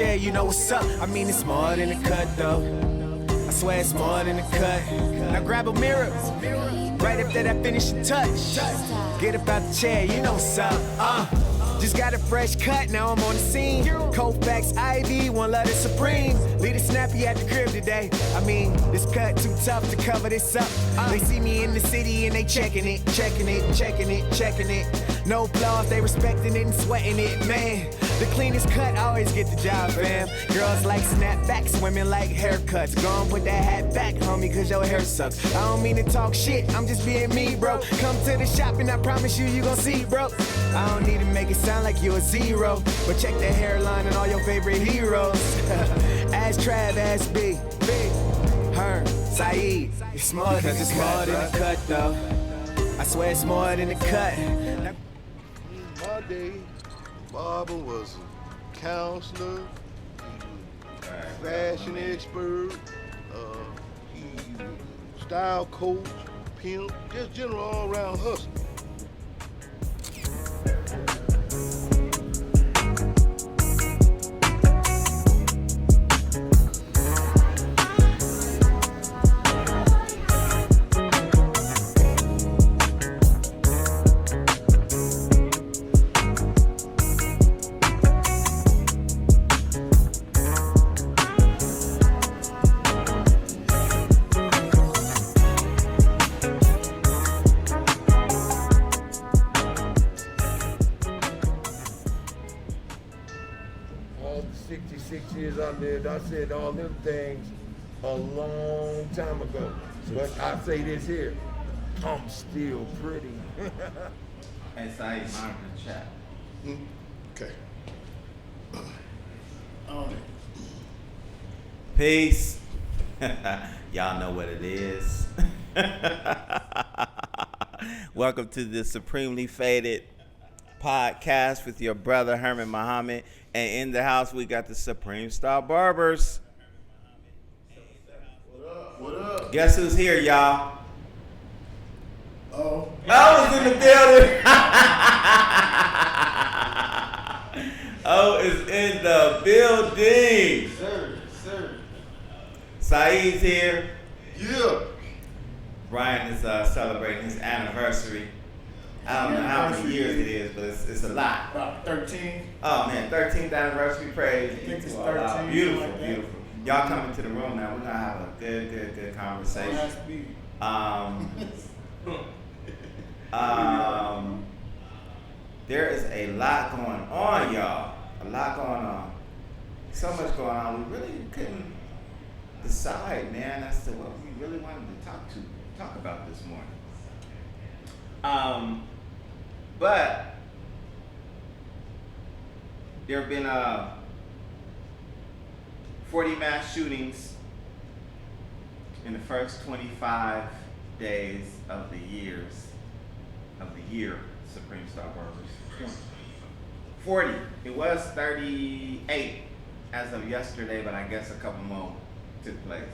Yeah, you know what's up. I mean, it's more than a cut, though. I swear it's more than a cut. Now grab a mirror, right after that finishing touch. Get up out the chair, you know what's up. Just got a fresh cut, now I'm on the scene. Colfax, Ivy, one love the Supreme. Lead a snappy at the crib today. I mean, this cut too tough to cover this up. They see me in the city and they checking it, checking it, checking it, checking it. No flaws, they respecting it and sweating it, man. The cleanest cut always get the job, fam. Girls like snapbacks, women like haircuts. Go on, put that hat back, homie, cause your hair sucks. I don't mean to talk shit, I'm just being me, bro. Come to the shop and I promise you gon' see, bro. I don't need to make it sound like you a zero, but check the hairline and all your favorite heroes. As Trav, as B, Herm, Saeed. It's more than a cut, though. I swear it's more than a cut. My day, Barber was a counselor, he was a fashion expert, he was style coach, pimp, just general all-around hustler. All the 66 years I lived, I said all them things a long time ago. But I say this here, I'm still pretty. And Saeed, monitor the chat. Okay. Peace. Y'all know what it is. Welcome to the Supremely Faded podcast with your brother Herman Muhammad. And in the house, we got the Supreme Star Barbers. What up? Guess who's here, y'all? Oh. I was in the building. Oh, is in the building. Sir. Saeed's here. Yeah. Brian is celebrating his anniversary. I don't know how many years it is, but it's a lot. About 13. Oh man, 13th anniversary, praise. I think it's Wow, 13, beautiful, like that. beautiful. Y'all come into the room now. We're gonna have a good conversation. Has to be. There is a lot going on, y'all. A lot going on. So much going on. We really couldn't decide, man, as to what we really wanted to talk about this morning. But there have been 40 mass shootings in the first 25 days of the year, Supreme Star Barbers. 40. It was 38 as of yesterday, but I guess a couple more took place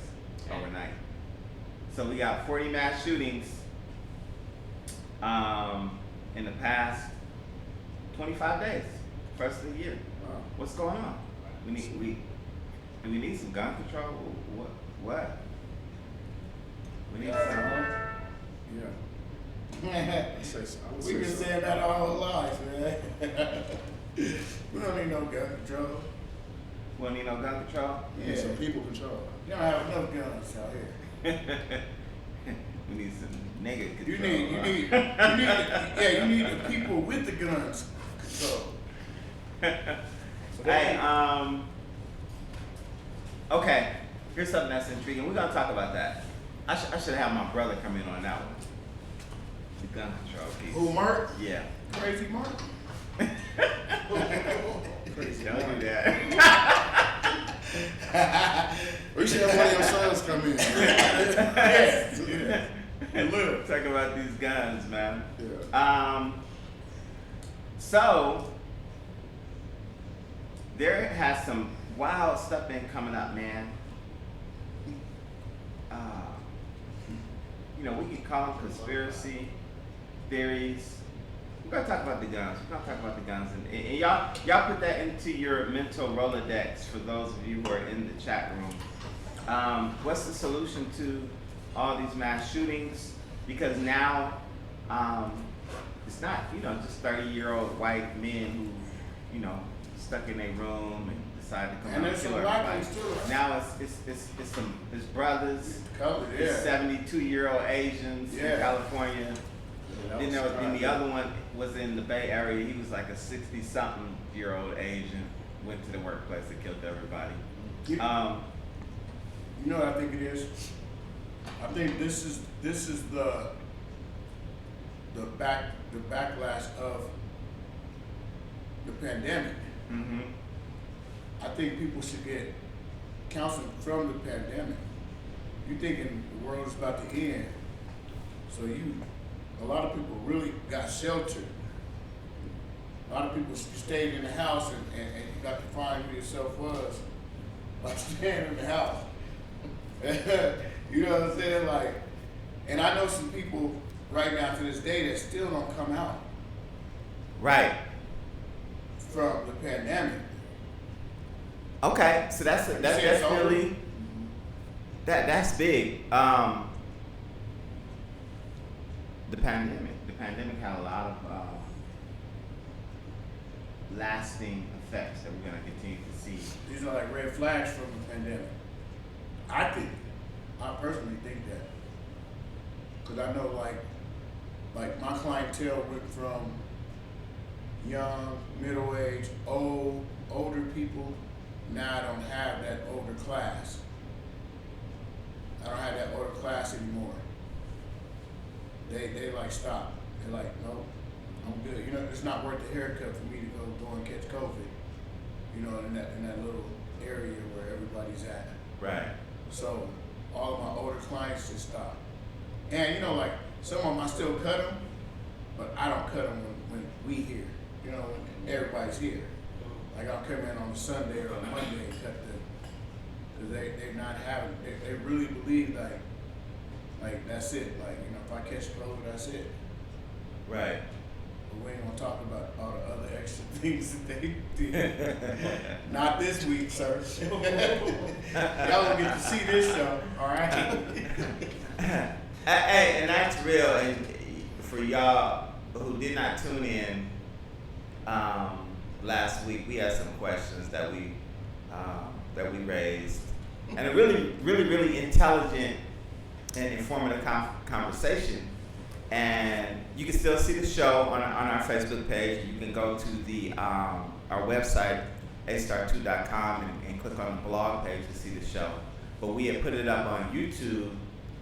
overnight. So we got 40 mass shootings in the past 25 days, first of the year. Wow. What's going on? Do we need some gun control? What? We need some. Yeah. We've been saying that our whole lives, man. We don't need no gun control. We don't need no gun control? Yeah. Some people control. You don't have enough guns out here. We need some nigga control. You need the people with the guns control. Hey, okay, here's something that's intriguing. We're gonna talk about that. I should have my brother come in on that one. The gun control piece. Who, Mark? Yeah. Crazy Mark? Crazy. Don't do that. We should have one of your sons come in. Yeah. And look. Talk about these guns, man. Yeah. So there has some wild stuff been coming up, man. We can call them conspiracy theories, We're gonna talk about the guns. And y'all put that into your mental Rolodex for those of you who are in the chat room. What's the solution to all these mass shootings? Because now, it's not, just 30-year-old white men who, stuck in their room and decide to come out and kill everybody. Now it's brothers, it's 72-year-old Asians in California. Then the other one was in the Bay Area. He was like a 60-something-year-old Asian, went to the workplace and killed everybody. You know what I think it is? I think this is the backlash of the pandemic. Mm-hmm. I think people should get counseling from the pandemic. You thinking the world is about to end, so a lot of people really got sheltered. A lot of people stayed in the house and you got to find who yourself was by staying in the house. You know what I'm saying? Like, and I know some people right now to this day that still don't come out. Right. From the pandemic. Okay, so that's really that's big. The pandemic had a lot of lasting effects that we're gonna continue to see. These are like red flags from the pandemic. I personally think that, because I know like my clientele went from young, middle-aged, older people. Now I don't have that older class. I don't have that older class anymore. They like stop. They're like, no, I'm good. It's not worth the haircut for me to go and catch COVID. In that little area where everybody's at. Right. So all of my older clients just stop. And like some of them I still cut them, but I don't cut them when we here. When everybody's here. Like I'll come in on a Sunday or a Monday and cut them, because they're not having. They really believe like that's it. Like if I catch COVID, that's it. Right. But we ain't gonna talk about all the other extra things that they did. Not this week, sir. Y'all gonna get to see this show, all right? Hey, and that's real. And for y'all who did not tune in last week, we had some questions that we raised, and a really intelligent and informative conversation. And you can still see the show on our Facebook page. You can go to the our website, astar2.com, and click on the blog page to see the show. But we had put it up on YouTube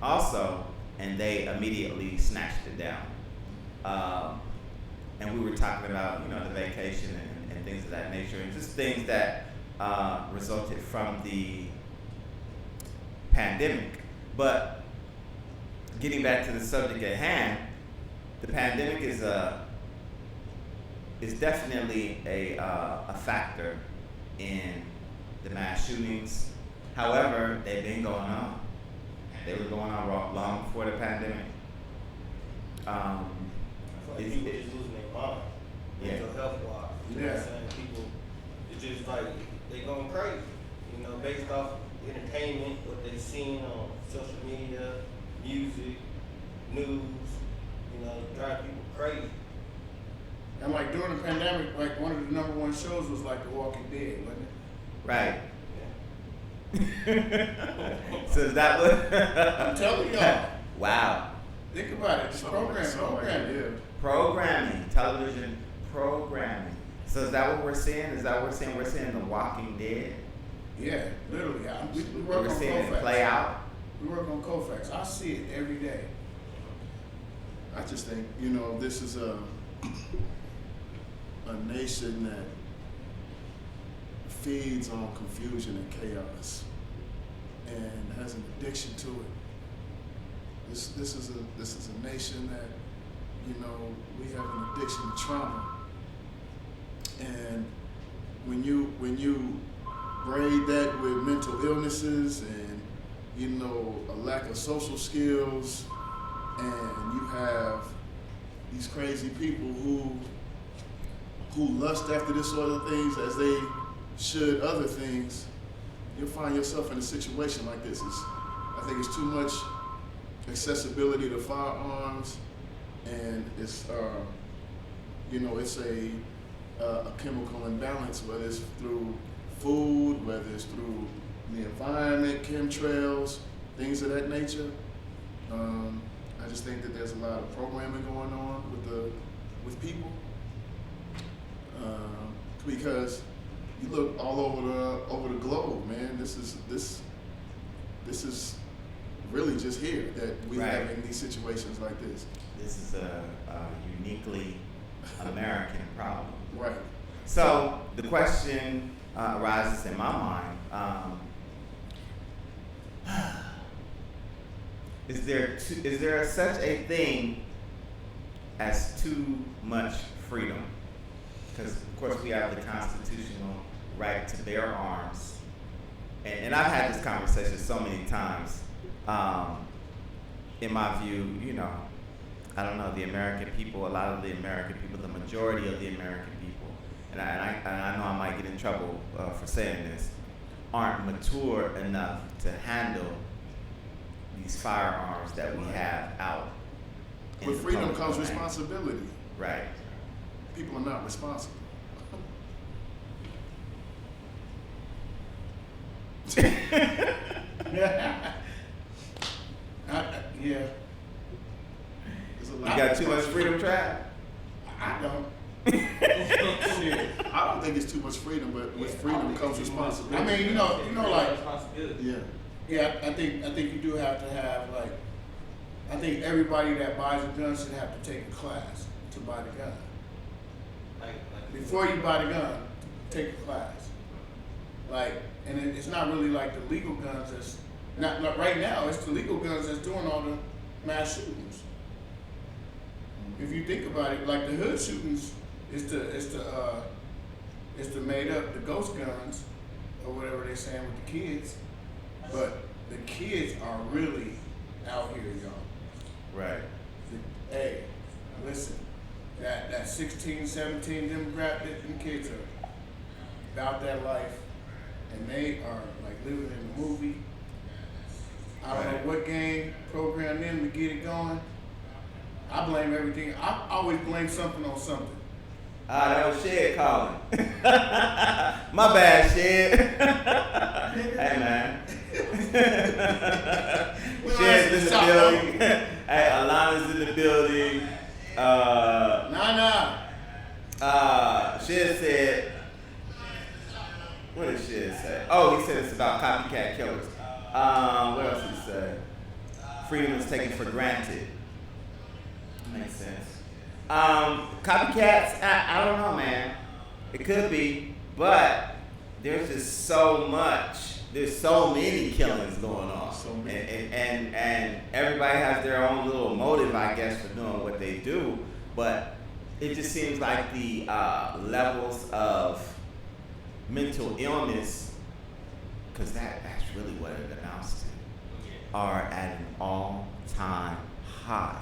also, and they immediately snatched it down. And we were talking about the vacation and things of that nature, and just things that resulted from the pandemic. But getting back to the subject at hand, the pandemic is definitely a factor in the mass shootings. However, they've been going on. They were going on long before the pandemic. I feel like people just losing their mind, mental health wise. You know what I'm saying? People, it's just like they going crazy. Based off entertainment, what they seen on social media, music, news. Drive people crazy. And like during the pandemic, like one of the #1 shows was like The Walking Dead, wasn't it? Right. So is that what? I'm telling y'all. Wow. Think about it. It's Programming, television programming. So is that what we're seeing? We're seeing The Walking Dead? Yeah, literally. We work on seeing it Koufax. play out? We work on Koufax. I see it every day. I just think, this is a nation that feeds on confusion and chaos and has an addiction to it. This is a nation that, we have an addiction to trauma. And when you braid that with mental illnesses and, a lack of social skills, and you have, these crazy people who lust after this sort of things as they should other things, you'll find yourself in a situation like this. I think it's too much accessibility to firearms, and it's it's a chemical imbalance, whether it's through food, whether it's through the environment, chemtrails, things of that nature. I just think that there's a lot of programming going on with people, because you look all over the globe, man. This is really just here that we have in these situations like this. This is a uniquely American problem. Right. So the question arises in my mind: is there such a thing as too much freedom? Because of course we have the constitutional right to bear arms, and I've had this conversation so many times. In my view, I don't know, the American people, a lot of the American people, the majority of the American people, and I know I might get in trouble for saying this, aren't mature enough to handle these firearms that we have out. With freedom comes responsibility. Right. People are not responsible. Yeah. You got too much freedom, Trav? I don't. Shit. I don't think it's too much freedom, but with freedom comes responsibility. I mean, like responsibility. Yeah, I think you do have to have I think everybody that buys a gun should have to take a class to buy the gun. Before you buy the gun, take a class. And it's not really like the legal guns that's not right now. It's the legal guns that's doing all the mass shootings. If you think about it, like the hood shootings, it's the made up, the ghost guns or whatever they're saying with the kids, but the kids are really out here, y'all. Right. Hey, listen, that 16, 17 demographic, them kids are about that life, and they are like living in the movie. I don't know what game programmed them to get it going. I blame everything. I always blame something on something. That was Shed calling. My bad, Shed. Hey, man. Shed's in the building. Hey, Alana's in the building. Shed said, what did Shed say? Oh, he said it's about copycat killers. What else did he say? Freedom is taken for granted. Makes sense. Copycats, I don't know, man. It could be, but there's just so much. There's so many killings going on, and everybody has their own little motive, I guess, for doing what they do. But it just seems like the levels of mental illness, because that's really what it amounts to, are at an all-time high.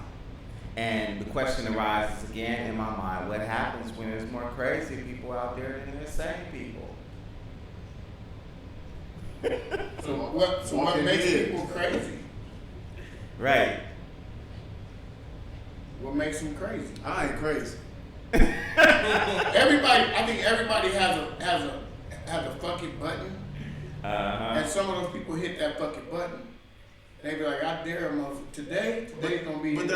And the question arises again in my mind: what happens when there's more crazy people out there than there's sane people? So what makes people crazy? Right. What makes them crazy? I ain't crazy. I think everybody has a fucking button, and some of those people hit that fucking button. They be like, I dare them. Today's gonna be. But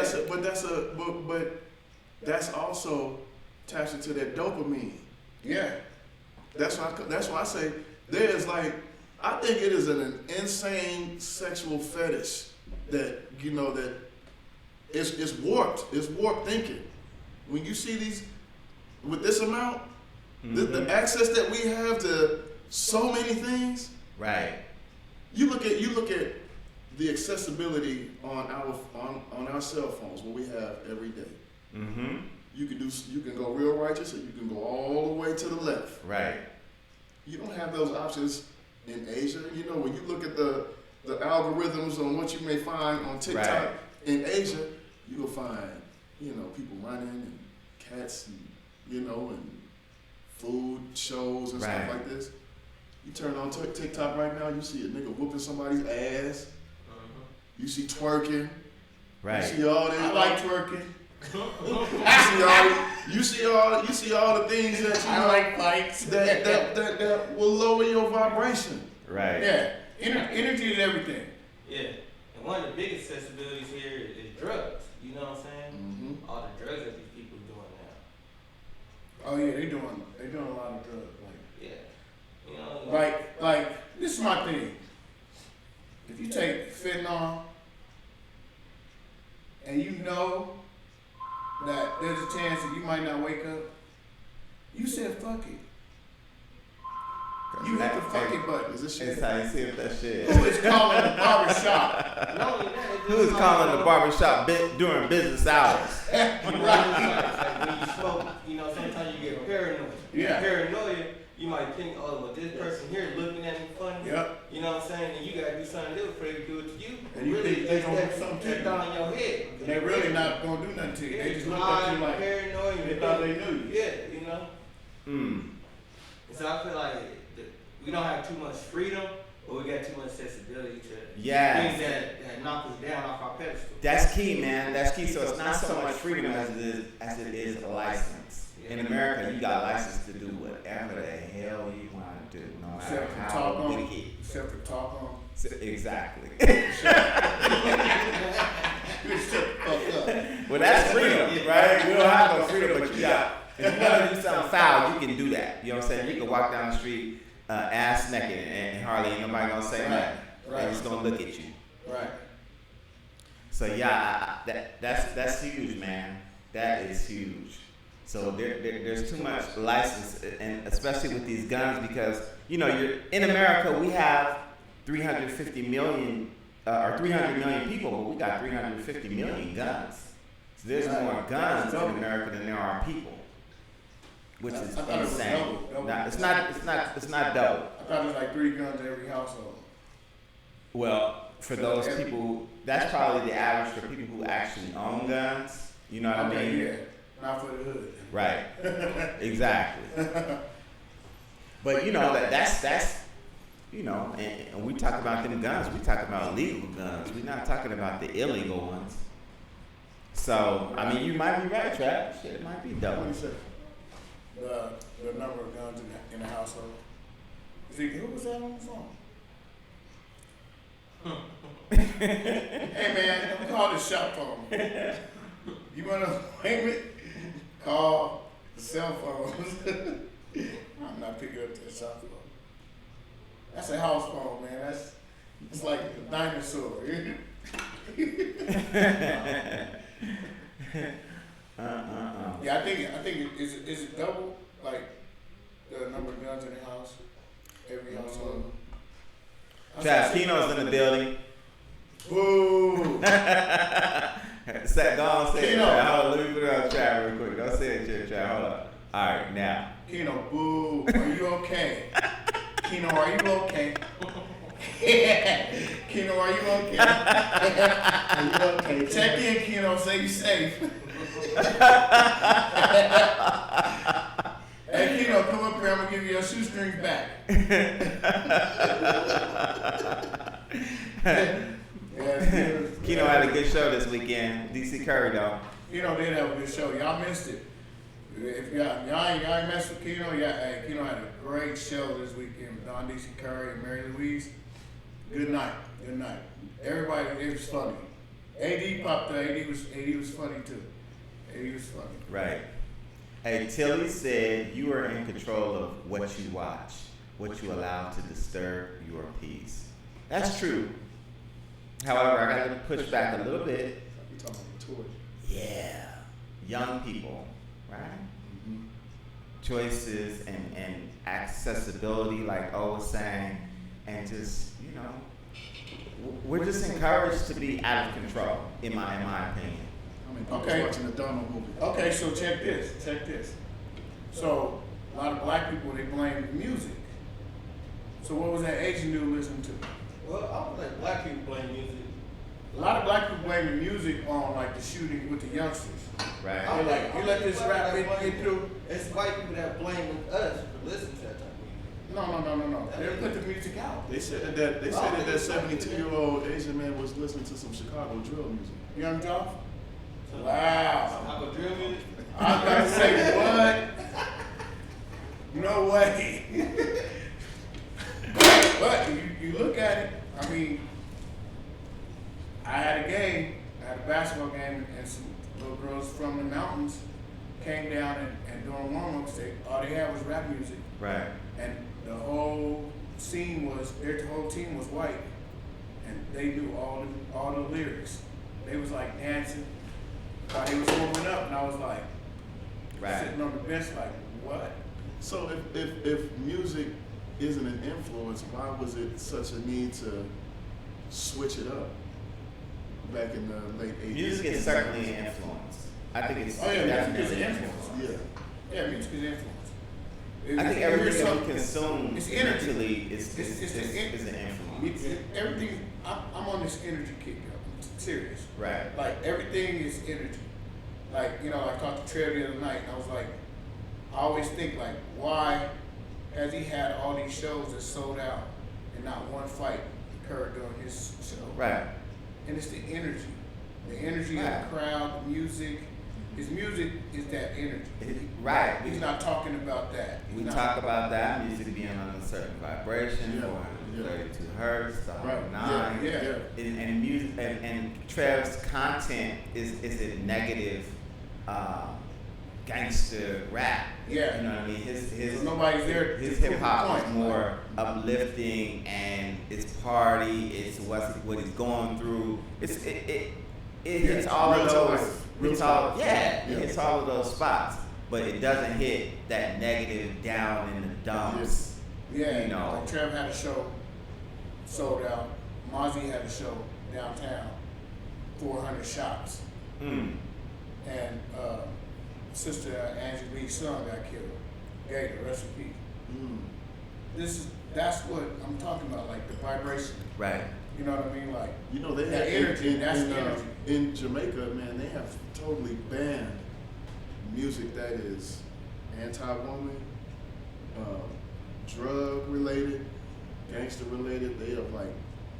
that's also taps into that dopamine. Yeah. That's why I say there's I think it is an insane sexual fetish that that it's warped. It's warped thinking. When you see these with this amount, the access that we have to so many things. Right. You look at the accessibility on our cell phones, what we have every day. Mm-hmm. You can go real righteous, or you can go all the way to the left. Right. You don't have those options in Asia. When you look at the algorithms on what you may find on TikTok in Asia, you will find you know, people running and cats and, you know, and food shows and Right. stuff like this. You turn on TikTok right now, you see a nigga whooping somebody's ass. You see twerking. Right. You see all that. I like twerking. You see all the things that you I know like fights. that will lower your vibration. Right. Yeah, energy is everything. Yeah. And one of the biggest accessibilities here is drugs. You know what I'm saying? Mm-hmm. All the drugs that these people are doing now. Oh yeah, they doing a lot of drugs. Yeah. You know, Like this is my thing. If you take fentanyl and you know that there's a chance that you might not wake up, you said fuck it. You hit the fuck it button. Is this shit? It's how you see if that shit. Who is calling the barbershop? not only that, it's Who is just calling the like, barbershop during business hours? You know, it's like when you smoke, you know, sometimes you get paranoid. Yeah. Paranoia, you might think, oh, well, this person here is looking at me funny. Yep. You know what I'm saying? And you gotta do something to before they do it to you. And you think they gonna do something to you. down in your head. And they really not gonna do nothing to you. They just look at you like paranoid. they thought they knew you. Yeah, you know. Mm. So I feel like we don't have too much freedom, but we got too much accessibility to Yes. things that knock us down off our pedestal. That's key, man. That's key. So it's not so much freedom as it is a license. In America, you got license to do whatever the hell you want to do, no matter Except for how talk on. wicked. Except for talk on. Exactly. You shut the fuck up. Well, that's freedom, right? We don't have no freedom, but you got. If you want to do something foul, you can do that. You know what I'm saying? You can walk down the street ass naked and hardly ain't nobody gonna say nothing. They're just gonna look at you. Right. So yeah, that's huge, man. That is huge. So there's too much license, and especially with these guns, because you know you're in America. We have 350 million or 300 million people, but we got 350 million guns. So there's more guns in America than there are people, which is I thought it was insane. double. Now, it's not double. I thought it was like 3 guns in every household. Well, for those people, that's probably the average for people who actually own guns. You know what I mean? Yeah. Not for the hood. Right. Exactly. But you know that's you know, and we talk about them guns. We talk about legal guns. We're not talking about the illegal ones. So I mean, you might be right, Trav. Shit, it might be double. What do you say? The number of guns in the household. Who was that on the phone? Hey man, don't call the shop phone. You wanna payment? Call the cell phone. I'm not picking up that shop phone. That's a house phone, man. It's like a dinosaur. Yeah, I think is it double, like the number of guns in the house, every household. Trav, Keno's in the building. Boo! Go on, say it, Keno. Trav. Hold on, let me put it on Trav real quick. Go say it, Trav. Hold on. All right, now. Keno, boo! Are you okay? Keno, are you okay? Keno, are you okay? Are you okay? Check in, Keno. Say you safe. Hey, Keno, come up here. I'm gonna give you your shoestrings back. Keno had a good show this weekend. DC Curry, though. Keno did have a good show. Y'all missed it. If y'all ain't messed with Keno, hey, Keno had a great show this weekend with Don DC Curry and Mary Louise. Good night. Good night. Everybody, it was funny. AD popped up. AD was funny too. AD was funny. Right. Hey, Tilly said you are in control of what you watch, what you allow to disturb your peace. That's true. However, I got to push back a little bit. You talking about the toys? Yeah. Young people, right? Mm-hmm. Choices and accessibility, like O was saying, and just, you know, we're just encouraged to be out of control, in my opinion. I mean, people Okay. watching the Donald movie. Okay, so check this. So a lot of black people, they blame music. So what was that Asian dude listening to? Well, I don't let black people blame music. A lot of black people blame the music on like the shooting with the youngsters. Right. They're like, you let this rap get through. It's white people that blame us for listening to that type of music. No. They put the music out. They said that 72-year-old Asian man was listening to some Chicago drill music. Young Joff? Wow. Chicago drill music. I was about to say, what? No way. But you look at it, I mean, I had a basketball game, and some little girls from the mountains came down and during warm-ups, all they had was rap music. Right. And the whole scene was, the whole team was white, and they knew all the lyrics. They was like dancing while they was warming up, and I was like, sitting on the bench like, what? So if music isn't an influence, why was it such a need to switch it up back in the late 80s? Music is certainly an influence. I think it's Music is definitely an influence. Yeah. Music is influence. I think everything that we consume it's energy. mentally is an influence. Everything. I'm on this energy kick. I'm serious. Right. Like everything is energy. Like I talked to Trev the other night, and I was like, I always think like, why has he had all these shows that sold out and not one fight occurred during his show? Right. And it's the energy of the crowd, the music. His music is that energy. Right. He's not talking about that. We talk about that music being on a certain vibration, 432 hertz, 109. Yeah. And music and Trev's content is a negative gangster rap. Yeah. You know what I mean? His nobody's there. His hip hop is more uplifting, and it's party. It's what he's going through. It hits all of those. It hits all of those spots, but it doesn't hit that negative down in the dumps. Yeah. You know. Like Trev had a show, sold out. Mozzie had a show downtown, 400 shots. And Sister Angie Lee's son got killed. Gator, rest in peace. That's what I'm talking about, like the vibration. Right. You know what I mean? Like They that have energy. That's energy. In Jamaica, man, they have totally banned music that is anti-woman, drug related, gangster related. They have like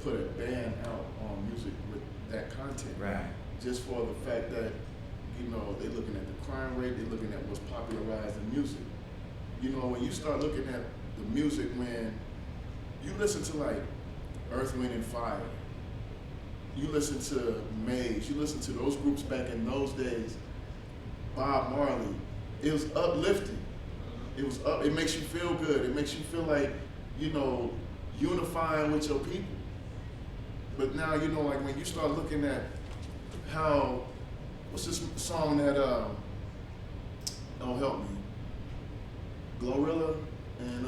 put a ban out on music with that content. Right. Just for the fact that they're looking at the crime rate, they're looking at what's popularized in music. When you start looking at the music, when you listen to like Earth, Wind and Fire, you listen to Maze, you listen to those groups back in those days, Bob Marley, it was uplifting. It makes you feel good. It makes you feel like, unifying with your people. But now, like when you start looking at how, what's this song that, don't help me, Glorilla and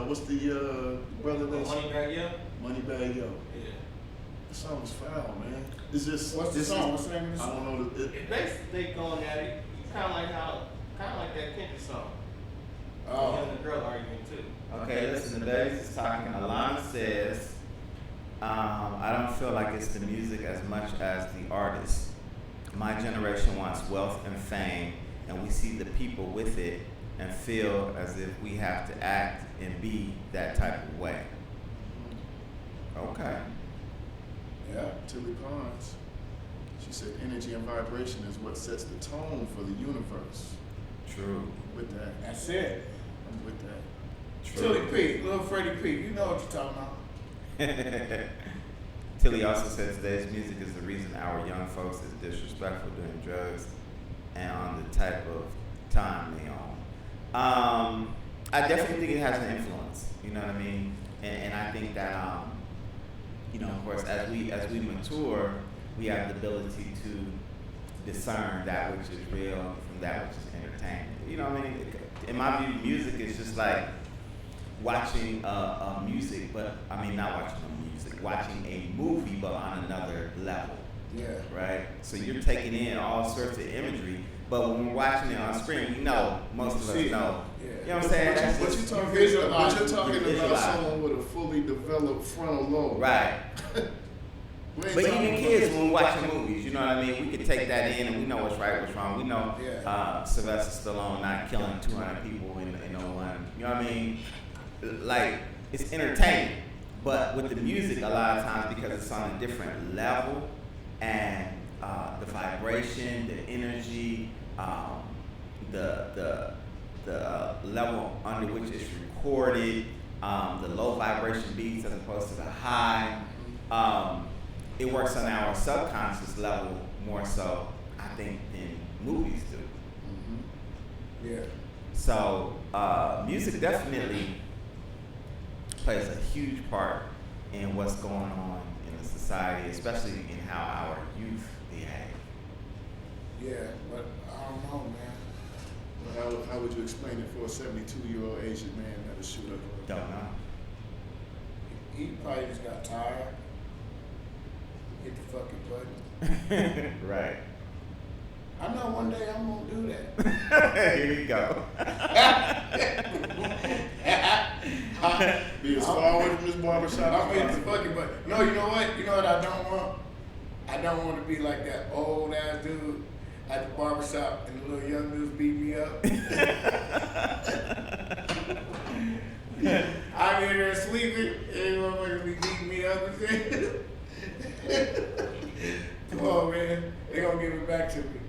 what's the brother that's Moneybagg Yo? Moneybagg Yo. Yeah. The song was foul, man. It's just What's the song? What's the name of the I song? don't know. It basically going at it, kind of like that Kendrick song. Oh. Him and the girl arguing too. Okay, listen, the Davis is talking. Alana says, I don't feel like it's the music as much as the artist. My generation wants wealth and fame, and we see the people with it and feel as if we have to act and be that type of way. Okay. Yeah, Tilly Pons. She said energy and vibration is what sets the tone for the universe. True. With that. That's it. I'm with that. Tilly P, little Freddie P, you know what you're talking about. Tilly also said today's music is the reason our young folks is disrespectful doing drugs and on the type of time they on. I definitely think it has an influence. You know what I mean? And I think that of course, as we mature, we have the ability to discern that which is real from that which is entertainment. You know what I mean? In my view, music is just like watching music, but I mean not watching music, watching a movie, but on another level. Yeah. Right? So you're taking in all sorts of imagery, but when we're watching it on screen, we know, most of us know. Yeah. You know what I'm saying? That's But just, you're talking visualize. about someone with a fully developed frontal lobe. right. But even kids, when we watching movies, you know what I mean? We can take that in and we know what's right, what's wrong. We know Sylvester Stallone not killing 200 people in one. You know what I mean? Like, it's entertaining. But with the music, a lot of times, because it's on a different level, and the vibration, the energy, the level under which it's recorded, the low vibration beats as opposed to the high, it works on our subconscious level more so, I think, than movies do. Mm-hmm. Yeah. So music definitely plays a huge part in what's going on in the society, especially in how our youth behave. Yeah, but I don't know, man. Well, how would you explain it for a 72-year-old Asian man that was shoot up? Don't know. He probably just got tired. Hit the fucking button. Right. I know one day I'm gonna do that. Here you go. Be as far away from this barbershop. I'm hitting the fucking button. No, you know what? You know what I don't want? I don't want to be like that old ass dude at the barbershop and the little young dudes beat me up. I'm in there sleeping and motherfuckers be beating me up and shit. Come on, man. They gonna give it back to me.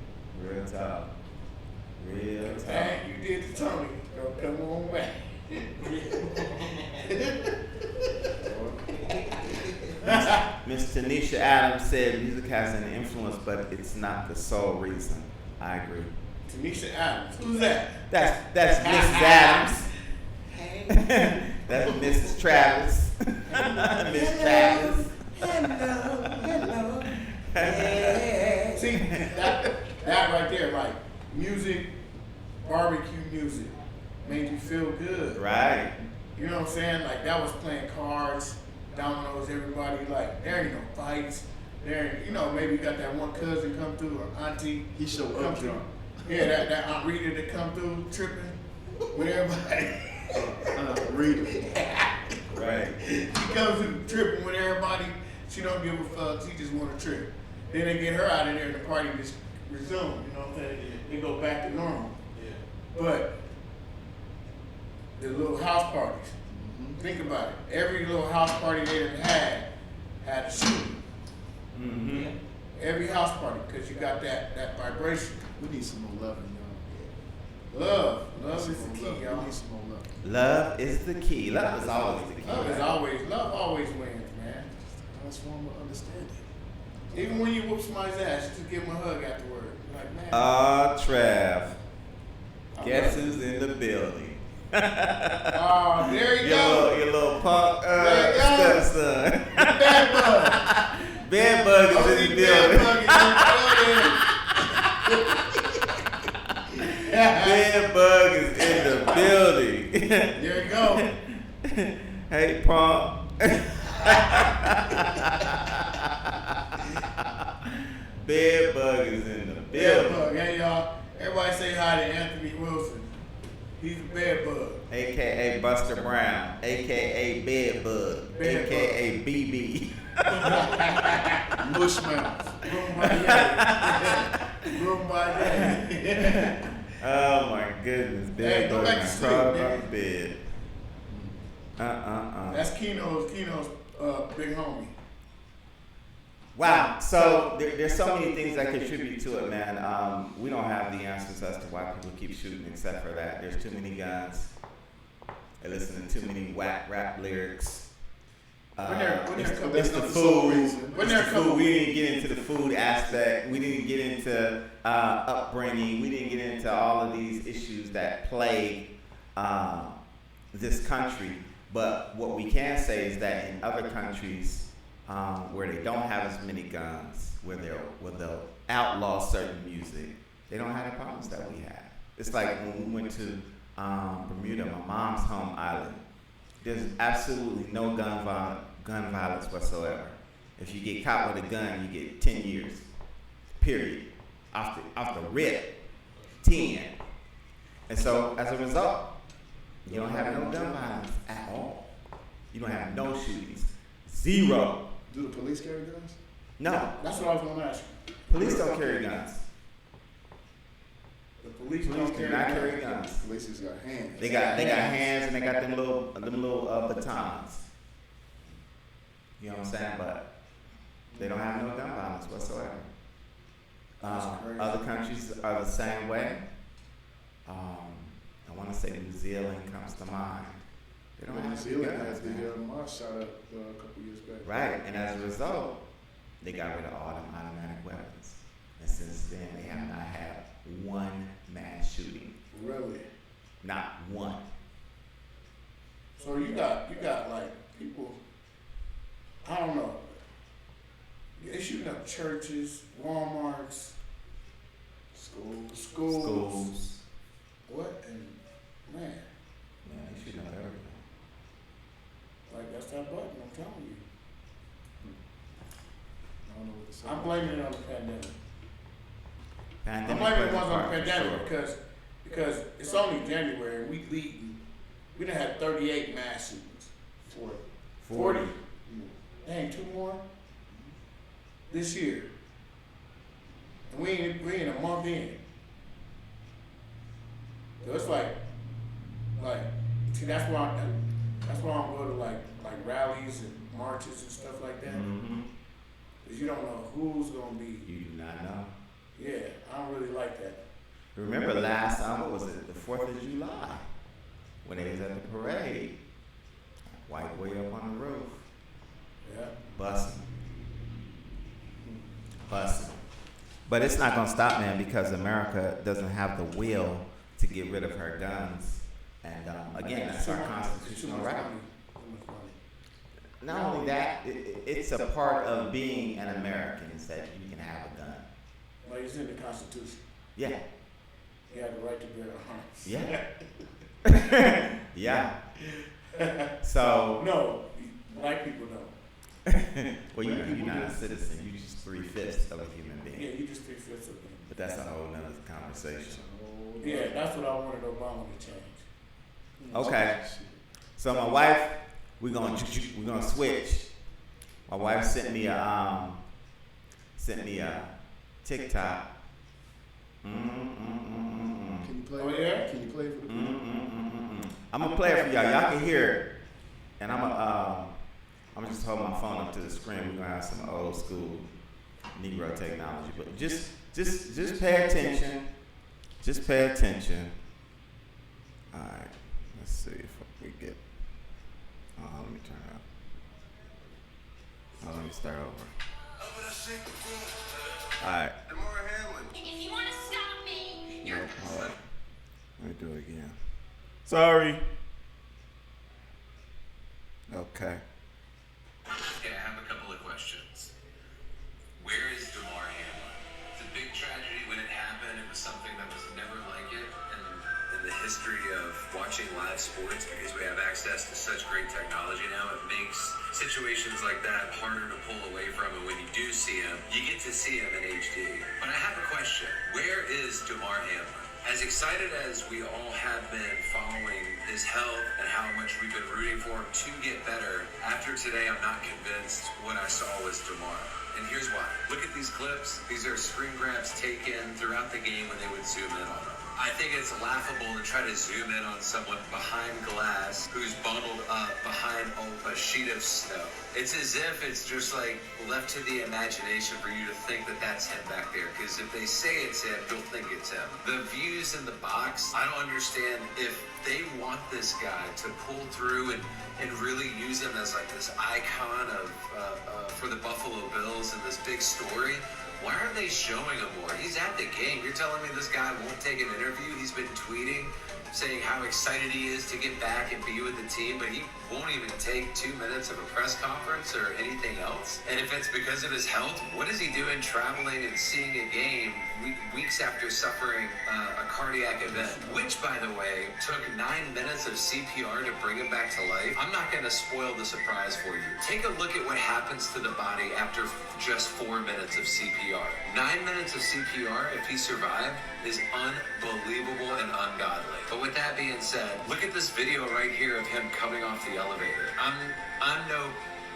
Real talk. Real talk. Hey, you did to Tony. Don't come on back. Miss Tanisha Adams said music has an influence, but it's not the sole reason. I agree. Tanisha Adams. Who's that? That's Mrs. Adams. That's Mrs. Travis. Miss Travis. Hello. Yeah. See, that right there, like music, barbecue music, made you feel good. Right. You know what I'm saying? Like that was playing cards, dominoes, everybody, like there ain't no fights. There, you know, maybe you got that one cousin come through or auntie. He showed come up through. drunk. Yeah, that Aunt Rita that come through tripping with everybody. Rita. Right. She comes through tripping with everybody. She don't give a fuck. She just want to trip. Then they get her out of there and the party just resume. You know what I'm saying? They go back to normal. Yeah. But the little house parties. Think about it. Every little house party they done had a shooting. Mm-hmm. Every house party, because you got that vibration. We need some more loving, y'all. Love is the Some key, more love. y'all. We need some more love. Love is the key. Love is always the key. Love always wins, man. That's one more understanding. Even when you whoop somebody's ass, just give them a hug afterward. You're like, man. Trav. I Guess love who's in the building? Oh, there you go. Your little punk There you go. stepson. Bad bug. Bed bug is in the building. Bed bug is in the building. There you go. Hey, punk. Bed bug is in the Bad building. bug. Hey, y'all. Everybody say hi to Anthony Wilson. He's a bad bug. AKA Buster Brown, AKA Bed Bug, Bed AKA BB. Mushmouth. Room by day. Oh my goodness, Hey, Bed go Bug back to is sleep, crawled man. off the bed. That's Keno's big homie. Wow. So there's so many things that contribute to it, man. We don't have the answers as to why people keep shooting, except for that there's too many guns. They listen to too many whack rap lyrics. It's the food. We didn't get into the food aspect. We didn't get into upbringing. We didn't get into all of these issues that plague this country. But what we can say is that in other countries where they don't have as many guns, where they'll outlaw certain music, they don't have the problems that we have. It's like when we went to Bermuda, my mom's home island. There's absolutely no gun violence whatsoever. If you get caught with a gun, you get 10 years. Period. Off the rip, 10. And so as a result, you don't have no gun violence at all. You don't have no shootings. Zero. Do the police carry guns? No, That's what I was gonna ask you. police don't carry guns. The police Police don't do not carry carry guns. guns. Police has got hands. They got hands and they got them little batons. You know what I'm saying? But they don't have no gun violence whatsoever. That's crazy. Other countries are the same way. I want to say New Zealand comes to mind. They don't New have Zealand guns, had the man. Mars shot up a couple years back. Right, and as a result, they got rid of all them automatic weapons. And since then, they have not had one mass shooting. Really? Not one. So you got like people, I don't know. They shooting up churches, Walmarts, schools. Schools. What? And man, Man, they shooting up everything. like that's that button, I'm telling you. I don't know what to say. I'm blaming it on the pandemic. I'm Pandemic blaming it plays a on the part, for pandemic sure. because it's only January and we leading. We done had 38 mass shootings. 40. Dang, 2 more this year. And we in a month in. So it's like, see, that's why I'm going to like rallies and marches and stuff like that. Mhm. Cause you don't know who's gonna be. You do not know. Yeah, I don't really like that. Remember last summer, was it the 4th of July? When they was at the parade. White boy up on the roof. Yeah. Busting. But it's not gonna stop, man, because America doesn't have the will to get rid of her guns. And again, that's our constitutional right. Not only that, it's a part of being an American is that you can have a gun. Well, it's in the Constitution. Yeah. You have the right to bear arms. Yeah. Yeah. So, No, black people don't. well, you're not a citizen. You're just 3/5 of a human Yeah, being. you just 3/5 of them. But that's a whole nother conversation. Yeah, that's what I wanted Obama to change. Okay. So my wife, we're gonna switch. My wife sent me a TikTok. Can you play? Oh, yeah? Can you play for the people? I'm gonna play it for y'all. Y'all can hear it, and I'm gonna just hold my phone up to the screen. We're gonna have some old school Negro technology, but just pay attention. Just pay attention. All right. Let's see if we get. Let me turn it up. Let me start over. All right. If you want to stop me, No, hold on. Let me do it again. Sorry. Okay. Okay, I have a couple of questions. Where is DeMar Hamlin? It's a big tragedy when it happened. It was something that was never like it in the history of watching live sports because we have access to such great technology now. It makes situations like that harder to pull away from, and when you do see him, you get to see him in HD. But I have a question. Where is DeMar Hamlin? As excited as we all have been following his health and how much we've been rooting for him to get better, after today, I'm not convinced what I saw was DeMar. And here's why. Look at these clips. These are screen grabs taken throughout the game when they would zoom in on him. I think it's laughable to try to zoom in on someone behind glass who's bundled up behind a sheet of snow. It's as if it's just like left to the imagination for you to think that that's him back there. Because if they say it's him, you'll think it's him. The views in the box, I don't understand if they want this guy to pull through and really use him as like this icon of for the Buffalo Bills and this big story. Why aren't they showing him more? He's at the game. You're telling me this guy won't take an interview? He's been tweeting, saying how excited he is to get back and be with the team, but he won't even take 2 minutes of a press conference or anything else. And if it's because of his health, what is he doing traveling and seeing a game weeks after suffering a cardiac event, which, by the way, took 9 minutes of CPR to bring him back to life? I'm not going to spoil the surprise for you. Take a look at what happens to the body after just 4 minutes of CPR. 9 minutes of CPR, if he survived, is unbelievable and ungodly. But with that being said, look at this video right here of him coming off the elevator. I'm no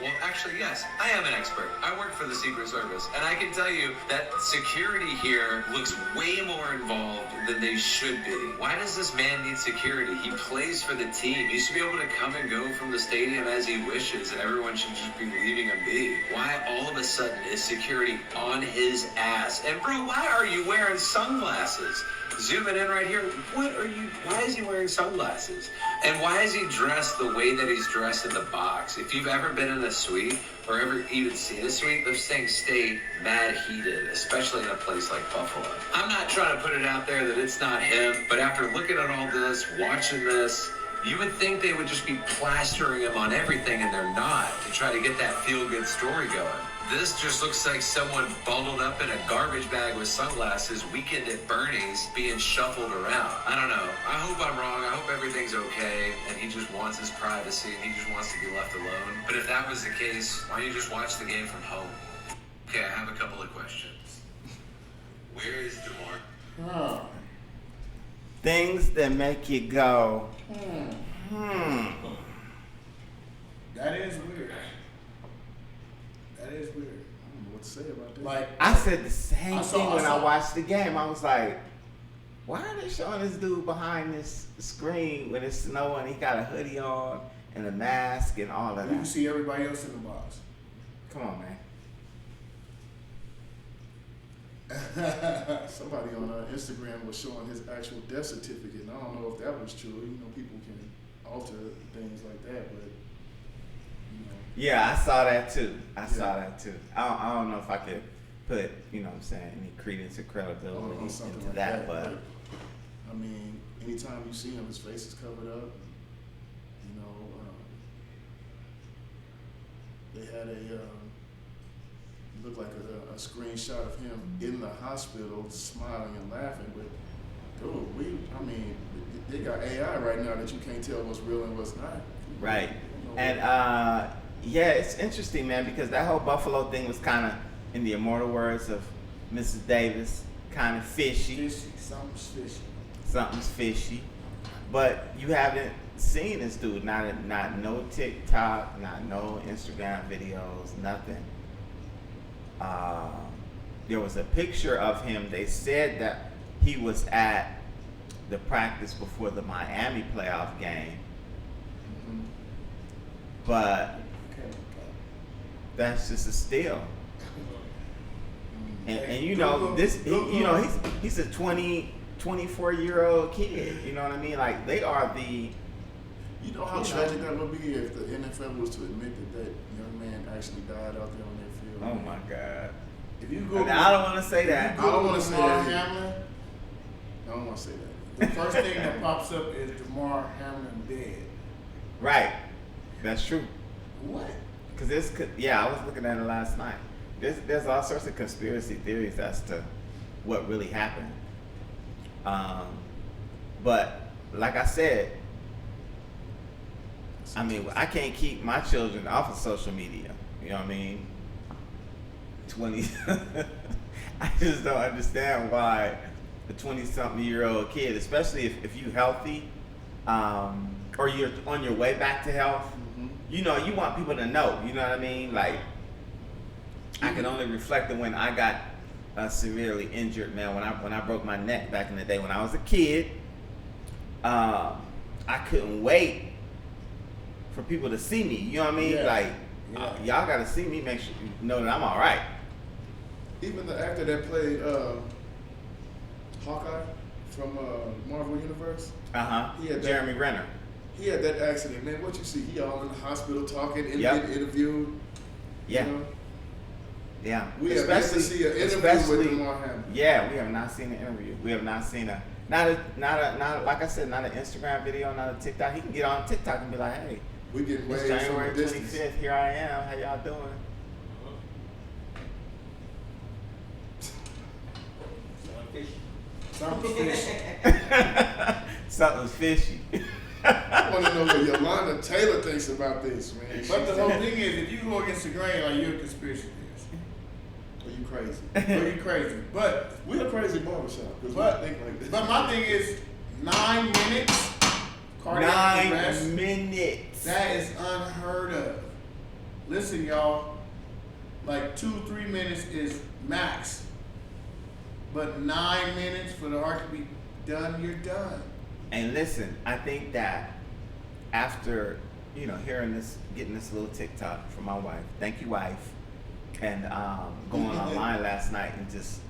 Well, actually, yes, I am an expert. I work for the Secret Service, and I can tell you that security here looks way more involved than they should be. Why does this man need security? He plays for the team. He should be able to come and go from the stadium as he wishes, and everyone should just be leaving him be. Why all of a sudden is security on his ass? And bro, why are you wearing sunglasses? Zooming in right here, why is he wearing sunglasses? And why is he dressed the way that he's dressed in the box? If you've ever been in a suite, or ever even seen a suite, those things stay mad heated, especially in a place like Buffalo. I'm not trying to put it out there that it's not him, but after looking at all this, watching this, you would think they would just be plastering him on everything, and they're not, to try to get that feel-good story going. This just looks like someone bundled up in a garbage bag with sunglasses, weekend at Bernie's, being shuffled around. I don't know. I hope I'm wrong. I hope everything's okay, and he just wants his privacy, and he just wants to be left alone. But if that was the case, why don't you just watch the game from home? Okay, I have a couple of questions. Where is DeMar? Things that make you go, That is weird. That is weird. I don't know what to say about that. Like, I said the same I saw- thing when I saw- I watched the game. I was like, why are they showing this dude behind this screen when it's snowing? He got a hoodie on and a mask and all of you can that. see everybody else in the box. Come on, man. Somebody on Instagram was showing his actual death certificate, and I don't know if that was true. You know, people can alter things like that, but you know. Yeah, I saw that too. I don't know if I could put, you know what I'm saying, any credence or credibility on something into like that, but I mean, anytime you see him, his face is covered up. You know, they had looked like a screenshot of him in the hospital, smiling and laughing. But dude, they got AI right now that you can't tell what's real and what's not. right. You know, And yeah, it's interesting, man, because that whole Buffalo thing was kind of, in the immortal words of Mrs. Davis, kind of fishy. Something's fishy. Something's fishy. But you haven't seen this dude, not no TikTok, not no Instagram videos, nothing. There was a picture of him. They said that he was at the practice before the Miami playoff game. But that's just a steal. And you know, he's a 24-year-old kid. You know what I mean? Like, they are the. You know how tragic that would be if the NFL was to admit that young man actually died out there on that field. Oh my God. If you go, I don't want to say that. I don't want to say that. Hamlin, I don't want to say that. the first thing that pops up is DeMar Hamlin dead. Right. That's true. What? Because I was looking at it last night. There's all sorts of conspiracy theories as to what really happened. But like I said, I mean, I can't keep my children off of social media. You know what I mean? I just don't understand why a 20-something-year-old kid, especially if you're healthy, or you're on your way back to health, you know, you want people to know. You know what I mean? Like, I can only reflect on when I got severely injured, man. When I broke my neck back in the day when I was a kid, I couldn't wait for people to see me. You know what I mean? Yeah. Like, Yeah. y'all got to see me, make sure you know that I'm all right. Even the actor that played Hawkeye from Marvel Universe, He had that- Jeremy Renner. he had that accident. Man, what you see? He all in the hospital talking and Yep. getting interviewed. Yeah. You know? Yeah. We have yet to see an interview with DeMar Hamlin. Yeah, we have not seen an interview. We have not seen not like I said, not an Instagram video, not a TikTok. He can get on TikTok and be like, hey, We getting it's way from January a distance. 25th, here I am. How y'all doing? Something fishy. Something's fishy. I want to know what Yolanda Taylor thinks about this, man. But the whole thing is, if you go against the grain, like, you're a conspiracy theorist. Are you crazy? Or you're crazy. But We're a crazy barbershop because we But, think like this. but my thing is, 9 minutes cardiac 9 arrest. minutes. That is unheard of. listen, y'all, like 2-3 minutes is max. But 9 minutes for the art to be done, you're done. And listen, I think that after, hearing this, getting this little TikTok from my wife, thank you, wife, and going online last night and just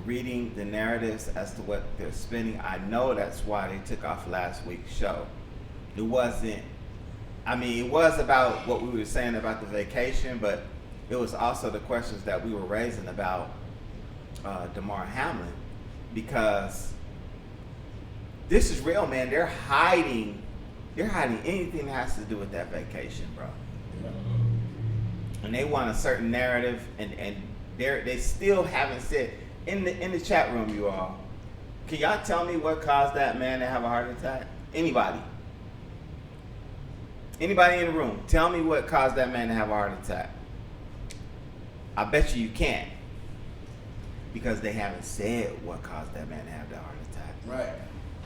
reading the narratives as to what they're spinning, I know that's why they took off last week's show. It was about what we were saying about the vacation, but it was also the questions that we were raising about Damar Hamlin, because this is real, man. They're hiding anything that has to do with that vacation, bro. And they want a certain narrative, and they still haven't said in the chat room, you all. Can y'all tell me what caused that man to have a heart attack? Anybody in the room, tell me what caused that man to have a heart attack. I bet you can't, because they haven't said what caused that man to have the heart attack. Right.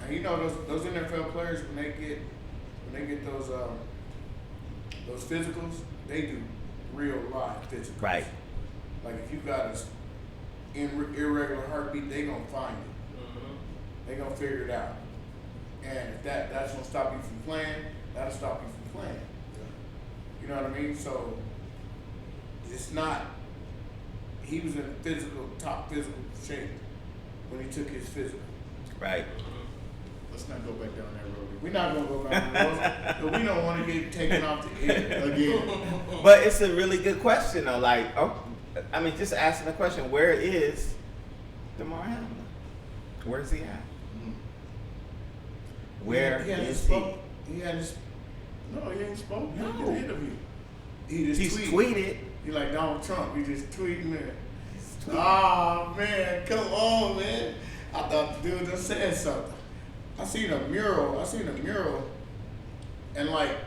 And you know those NFL players, when they get those physicals, they do real live physicals. Right. Like if you got an irregular heartbeat, they gonna find it. Mm-hmm. They gonna figure it out. And if that's gonna stop you from playing, that'll stop you from playing. You know what I mean? So it's not. He was in top physical shape when he took his physical. Right. Let's not go back down that road. We're not gonna go back to the road, but we don't want to get taken off the air again. But it's a really good question, though. Like, just asking the question: where is Damar Hamlin? Where's he at? Where he is he? He ain't spoke. No. He did an interview. He's tweeted. He like Donald Trump. He just tweeting there. Oh man, come on, man! I thought the dude just said something. I seen a mural, and like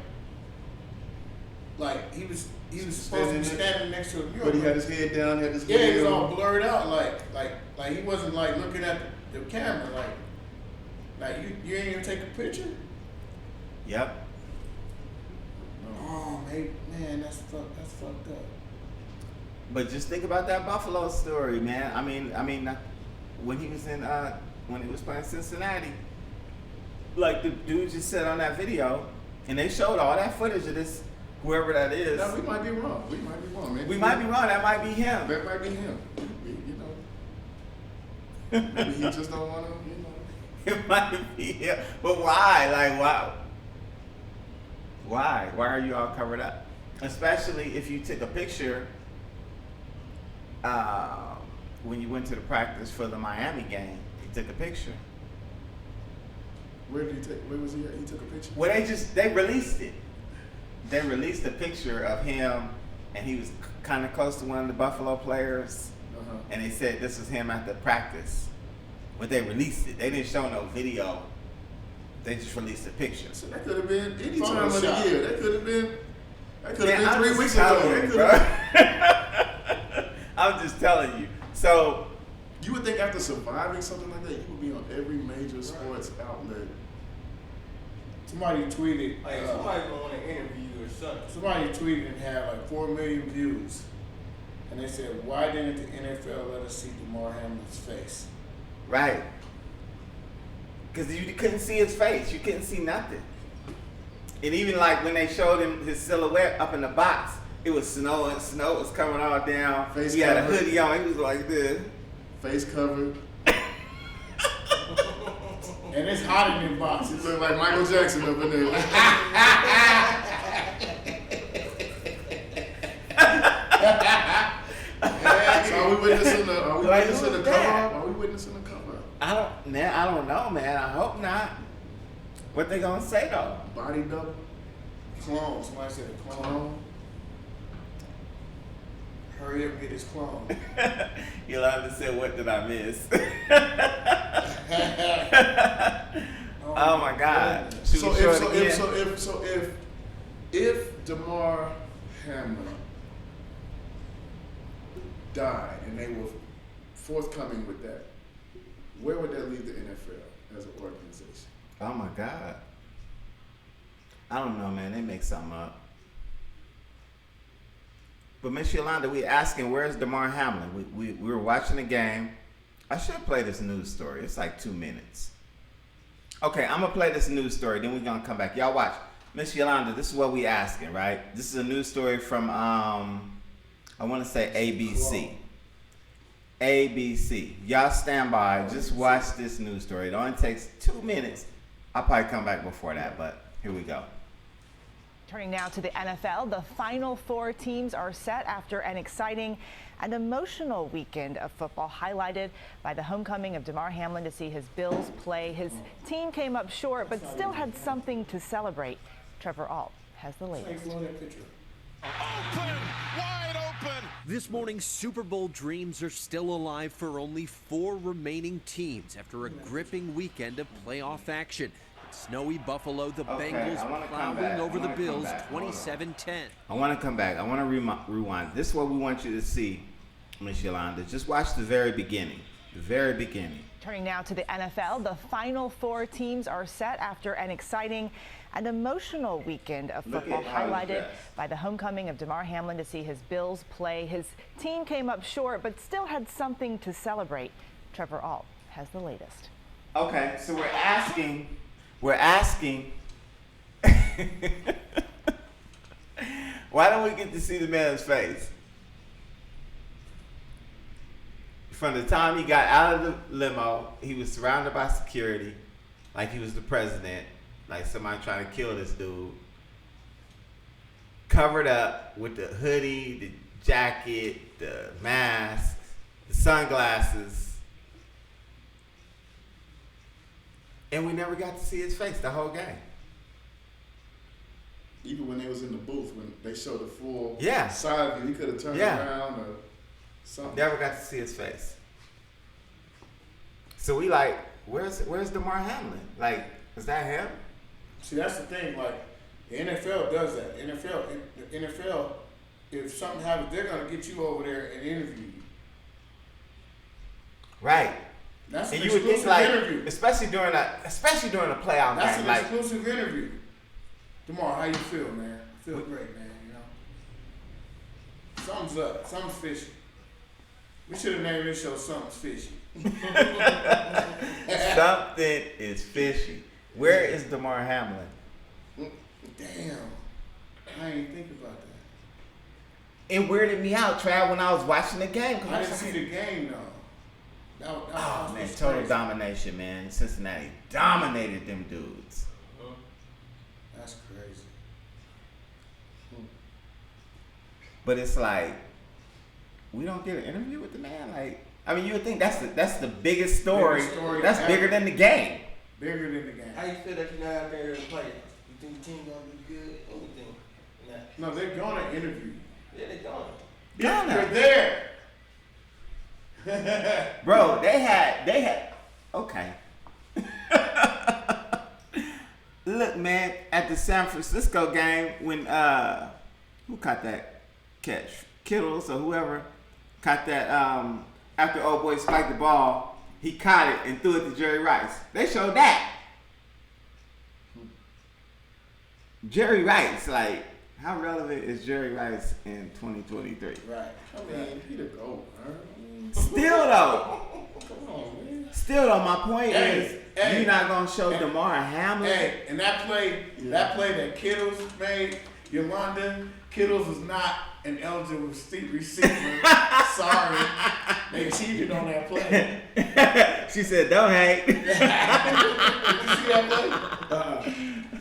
he was supposed to be standing next to a mural. But he had his head down, had his he was all blurred out, like he wasn't like looking at the camera, like you ain't even take a picture. Yep. Oh man, that's fucked up. But just think about that Buffalo story, man. I mean, when he was when he was playing Cincinnati, like the dude just said on that video, and they showed all that footage of this, whoever that is. No, we might be wrong. Man. We might be wrong. That might be him. That might be him. Maybe he just don't want to. It might be him. But why? Like, why? Why? Why are you all covered up? Especially if you took a picture when you went to the practice for the Miami game. You took a picture. Where was he at? He took a picture? Well, they released it. They released a picture of him, and he was kind of close to one of the Buffalo players. Uh-huh. And they said this was him at the practice. But they released it. They didn't show no video. They just released a picture. So that could have been any time of the year. That could have been 3 weeks ago. Bro. I'm just telling you. So you would think after surviving something like that, you would be on every major sports outlet. Somebody tweeted. Like somebody gonna want to interview or something. Somebody tweeted and had like 4 million views, and they said, "Why didn't the NFL let us see Damar Hamlin's face?" Right. Because you couldn't see his face. You couldn't see nothing. And even like when they showed him his silhouette up in the box, it was snowing. Snow was coming all down. He had a hoodie on. He was like this. Face covered. And it's hot in them boxes. He looked like Michael Jackson up in there. So are we witnessing the cover-up? Are we witnessing the cover-up? I don't know, man. I hope not. What they gonna say though? Body double? Clone. Somebody said a clone. Hurry up and get his clone. Yolanda said, "What did I miss?" Oh my God! If Damar Hamlin died and they were forthcoming with that, where would that leave the NFL as an organization? Oh my God! I don't know, man. They make something up. But Miss Yolanda, we asking where's DeMar Hamlin? We were watching the game. I should play this news story. It's like 2 minutes. Okay, I'm gonna play this news story. Then we're gonna come back. Y'all watch. Miss Yolanda, this is what we asking, right? This is a news story from I want to say ABC. ABC. Y'all stand by. Just watch this news story. It only takes 2 minutes. I'll probably come back before that, but here we go. Turning now to the NFL, the final 4 teams are set after an exciting and emotional weekend of football highlighted by the homecoming of DeMar Hamlin to see his Bills play. His team came up short, but still had something to celebrate. Trevor Ault has the latest. Open, wide open. This morning's Super Bowl dreams are still alive for only 4 remaining teams after a gripping weekend of playoff action. In snowy Buffalo, the Bengals plowing over the Bills 27-10. I want to come back. I want to rewind. This is what we want you to see, Miss Yolanda. Just watch the very beginning. The very beginning. Turning now to the NFL, the final 4 teams are set after an exciting and emotional weekend of football highlighted by the homecoming of DeMar Hamlin to see his Bills play. His team came up short, but still had something to celebrate. Trevor Ault has the latest. Okay, so we're asking, why don't we get to see the man's face? From the time he got out of the limo, he was surrounded by security, like he was the president, like somebody trying to kill this dude. Covered up with the hoodie, the jacket, the mask, the sunglasses. And we never got to see his face the whole game. Even when they was in the booth, when they showed the full Yeah. side view, he could have turned around or something. Never got to see his face. So we like, where's DeMar Hamlin? Like, is that him? See, that's the thing. Like, the NFL does that. The NFL, if something happens, they're gonna get you over there and interview you. Right. That's And an you would think, exclusive like, interview. especially during a playoff That's game, an like, exclusive interview. DeMar, how you feel, man? I feel great, man. You know, something's up. Something's fishy. We should have named this show "Something's Fishy." something is fishy. Where is DeMar Hamlin? Damn, I ain't think about that. It weirded me out, Trav, when I was watching the game. I didn't see the game though. Oh man, was total crazy. domination, man. Cincinnati dominated them dudes. That's crazy. But it's like, we don't get an interview with the man. Like, I mean, you would think that's the biggest story. Biggest story That's ever. bigger than the game. Bigger than the game. How you feel that you're not out there in the playoffs? You think the team gonna do good? Anything? Nah. No, they're gonna interview you. Yeah, they gonna. Gonna. You're there. Bro, they had okay. Look, man, at the San Francisco game when who caught that catch? Kittles or whoever caught that after old boy spiked the ball, he caught it and threw it to Jerry Rice. They showed that. Jerry Rice, like, how relevant is Jerry Rice in 2023? Right. I mean, he the GOAT, man. Still though. Come on, man. Still though, my point Hey, is, you're not gonna show DeMar Hamlin. Hey, and that play that Kittles made, Yolanda, Kittles is not an eligible receiver. Sorry. They cheated on that play. She said, "Don't hate." Did you see that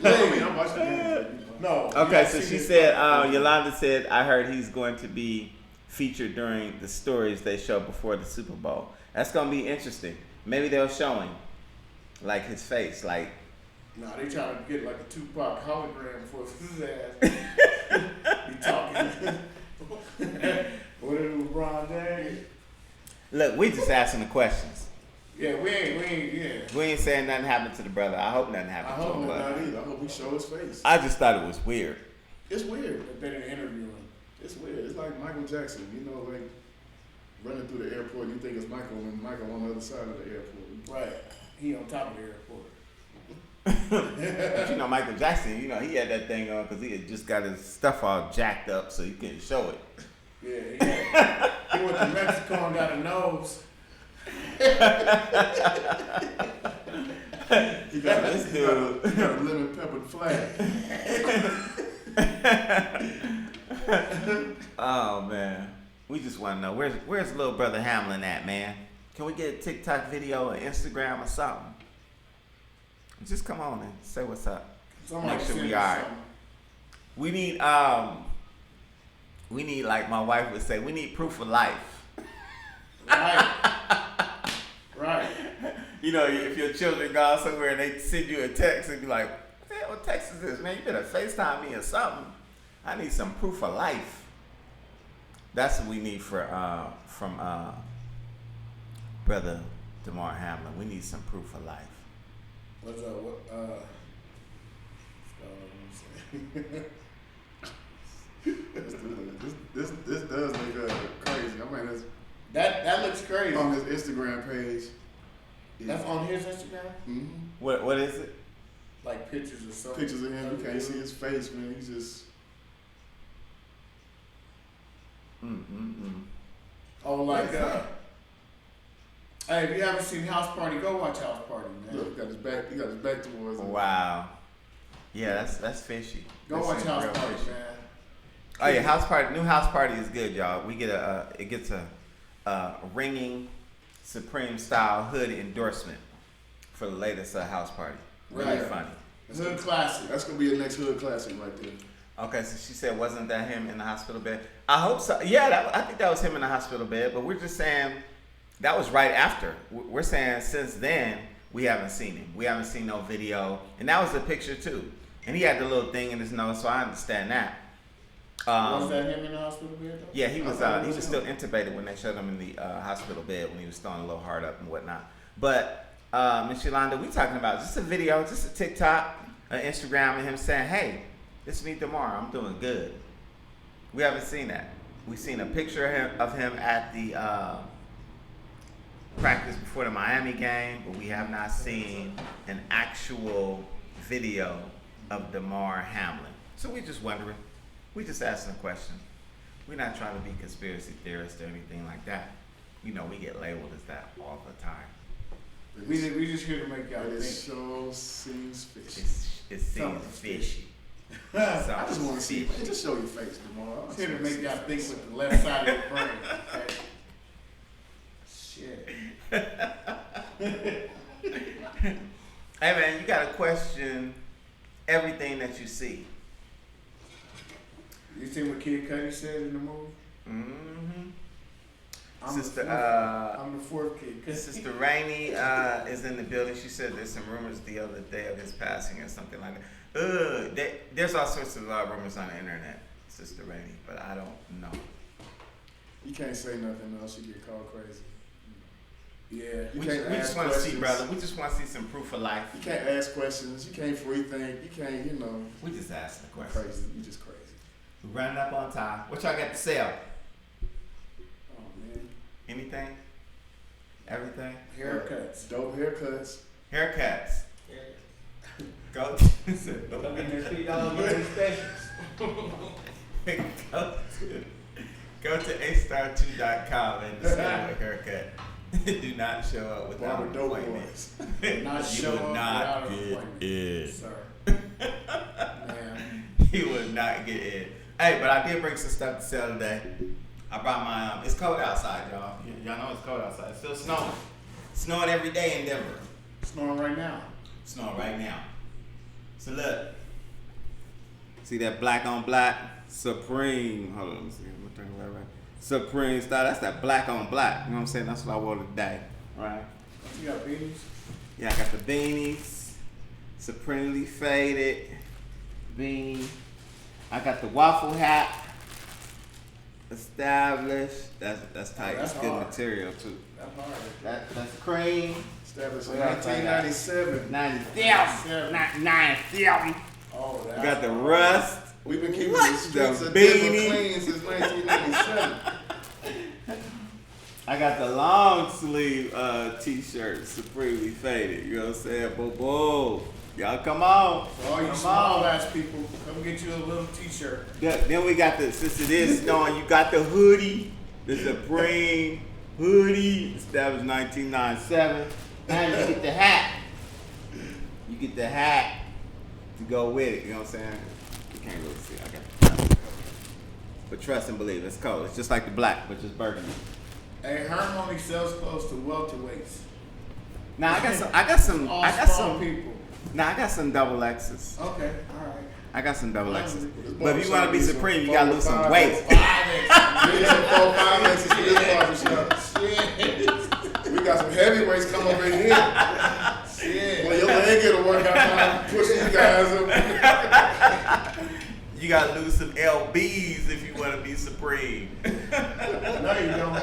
play? I'm watching the game. No. Okay, so she said, Yolanda said, I heard he's going to be featured during the stories they show before the Super Bowl. That's gonna be interesting. Maybe they'll show him, like his face, like. No, they trying to get like a Tupac hologram for his ass. Be talking. What it was, LeBron James? Look, we just asking the questions. Yeah, we ain't. We ain't saying nothing happened to the brother. I hope nothing I happened hope to him. not But either. I hope we show his face. I just thought it was weird. It's weird. That they didn't interview him. It's weird. It's like Michael Jackson. You know, like running through the airport, you think it's Michael, and Michael on the other side of the airport. Right. He on top of the airport. But you know, Michael Jackson, you know, he had that thing on because he had just got his stuff all jacked up so you couldn't show it. Yeah, he went to Mexico and got a nose. He got this dude. He got a lemon peppered flag. Oh man, we just want to know where's little brother Hamlin at, man? Can we get a TikTok video or Instagram or something? Just come on and say what's up. Somebody Make sure send we us are. something. We need like my wife would say, we need proof of life. Right. Right. You know, if your children go somewhere and they send you a text and be like, what the hell text is this, man? You better FaceTime me or something. I need some proof of life. That's what we need from Brother DeMar Hamlin. We need some proof of life. What's up? This does look crazy. I mean, That looks crazy. on his Instagram page. That's on his Instagram? Mm-hmm. What is it? Like pictures or something. Pictures of him. You can't see his face, man. He's just. Oh, like, hey, if you haven't seen House Party, go watch House Party, man. Look, he got his back towards him. Wow. Yeah, that's fishy. Go That watch seems House real Party, fishy. man. Oh yeah, House Party. New House Party is good, y'all. We get it gets a ringing Supreme style hood endorsement for the latest House Party. Really Right. funny. Hood classic. That's gonna be a next hood classic right there. Okay, so she said, wasn't that him in the hospital bed? I hope so. Yeah, I think that was him in the hospital bed. But we're just saying that was right after. We're saying since then we haven't seen him. We haven't seen no video, and that was the picture too. And he had the little thing in his nose, so I understand that. Was that him in the hospital bed though? Yeah, he was still intubated when they showed him in the hospital bed when he was throwing a little heart up and whatnot. But Ms. Yolanda, we talking about just a video, just a TikTok, an Instagram, and him saying, "Hey, it's me tomorrow. I'm doing good." We haven't seen that. We've seen a picture of him at the practice before the Miami game, but we have not seen an actual video of DeMar Hamlin. So we're just wondering. We just asking a question. We're not trying to be conspiracy theorists or anything like that. You know, we get labeled as that all the time. We just here to make y'all It think. sure seems fishy. It seems Something fishy. I just want to see. Man, just show your face tomorrow. It's here to make y'all think with the left side of the brain. Okay? Shit. Hey man, you gotta question everything that you see. You seen what Kid Cudi said in the movie? Mm-hmm. I'm the fourth kid. Sister Rainey is in the building. She said there's some rumors the other day of his passing or something like that. There's all sorts of rumors on the internet, Sister Rainey, but I don't know. You can't say nothing else. You get called crazy. Yeah. You We can't just ask want to see, questions. brother. We just want to see some proof of life. You can't ask questions. You can't free think. You can't, We just ask the question. crazy. You just crazy. We running up on time. What y'all got to sell? Oh man. Anything? Everything? Haircuts. Dope haircuts. Haircuts. Yeah. Go. Come in there, $3 money specials. Go to astar2.com and decide what haircut. Do not show up without Barber an Dope appointment. Boys. Not You show would up not without an get appointment, in. sir. Man. He would not get in. Hey, but I did bring some stuff to sell today. I brought my, it's cold outside, y'all. Y'all know it's cold outside. It's still snowing. Snowing every day in Denver. Snowing right now. Snowing right now. So look. See that black on black? Supreme. Hold on, let me see. I'm gonna turn it right. Supreme style. That's that black on black. You know what I'm saying? That's what I wore today. Right? You got beanies? Yeah, I got the beanies. Supremely faded beanie. I got the waffle hat. Established. That's tight. that's That's good hard. material too. That's hard. That's cream. Established in What else I got? 1997. 97. Oh, You that's got the hard. rust. We've been keeping What? the streets The of Denver beanie. clean since 1997. I got the long sleeve t-shirt, supremely faded. You know what I'm saying? Bobo. Y'all come on. So all you small ass people, come get you a little t-shirt. Then we got since it is snowing, you got the hoodie, the Supreme hoodie, established 1997. And you get the hat. You get the hat to go with it, you know what I'm saying? You can't really see, okay. But trust and believe, it's cold. It's just like the black, but just burgundy. Hey, Herm only sells clothes to welterweights. Now I got some people. Now I got some double X's. Okay, all right. I got some double X's. But if you want to be supreme, you gotta lose some weight. We got some heavyweights come over here. Shit. Well, your leg get a workout time, pushing you guys up. You gotta lose some LBs if you want to be supreme. No, you don't.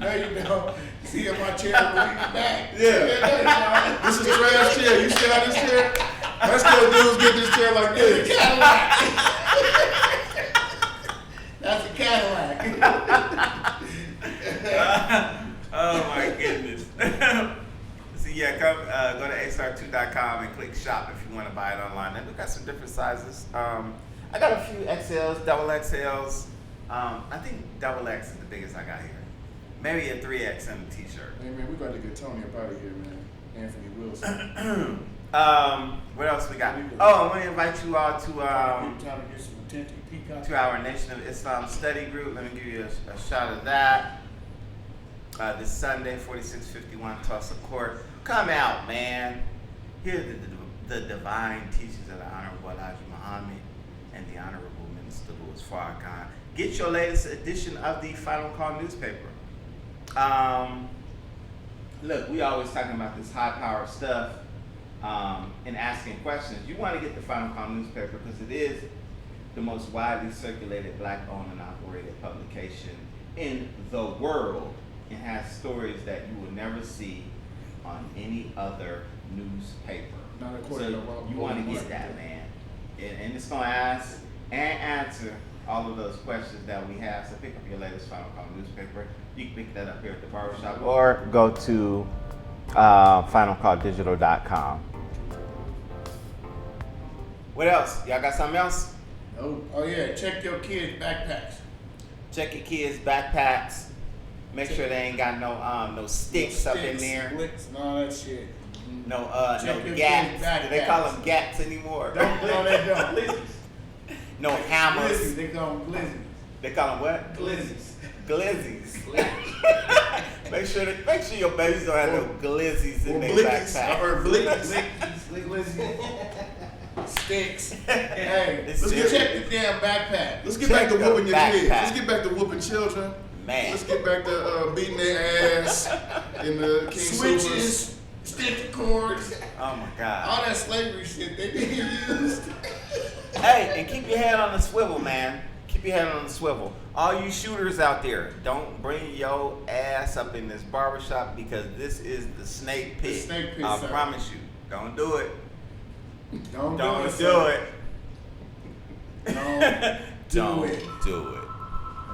No, you don't. See if my chair will lean back. Yeah. This is trash chair. You see how this chair? Let's go dudes get this chair like this. Cadillac. That's a Cadillac. Oh my goodness. So yeah, come go to astar2.com and click shop if you want to buy it online. And we got some different sizes. I got a few XLs, double XLs. I think double X is the biggest I got here. Maybe a 3X and a t-shirt. Hey man, we got to get Tony up out of here, man. Anthony Wilson. What else we got? Oh, I want to invite you all to our Nation of Islam study group. Let me give you a shot of that. This Sunday, 4651 Tulsa Court. Come out, man. Hear the divine teachings of the Honorable Elijah Muhammad and the Honorable Minister Louis Farrakhan. Get your latest edition of the Final Call newspaper. Look, we always talking about this high-powered stuff and asking questions. You want to get the Final Call newspaper because it is the most widely circulated Black-owned and operated publication in the world. It has stories that you will never see on any other newspaper. Not So according to you want to get that, man. And it's going to ask and answer all of those questions that we have. So pick up your latest Final Call newspaper. You can pick that up here at the barbershop or go to finalcalldigital.com. What else? Y'all got something else? Oh yeah, check your kids' backpacks. Check your kids' backpacks. Make sure they ain't got no sticks up in there. Slicks and all that shit. No Check your gats. kids' Do they backpacks. call them gats anymore? No, they don't. No hammers. Glizzies, they call them glizzies. They call them what? Glizzies. Glizzies. make sure your babies don't have no glizzies in their blickies. I backpack. heard blickies. Sticks. Hey, It's let's serious. check the damn backpack. Let's get back to Check the whooping your kids. backpack. Let's get back to whooping children. Man. Let's get back to beating their ass in the King Soopers. Switches, extension cords, Oh my God. all that slavery shit they didn't use. Hey, and keep your head on the swivel, man. Keep your head on the swivel. All you shooters out there, don't bring your ass up in this barbershop because this is the snake pit. The snake pit, I sir. promise you. Don't do it. Don't Don't do do it. it. Don't do Don't it. do it.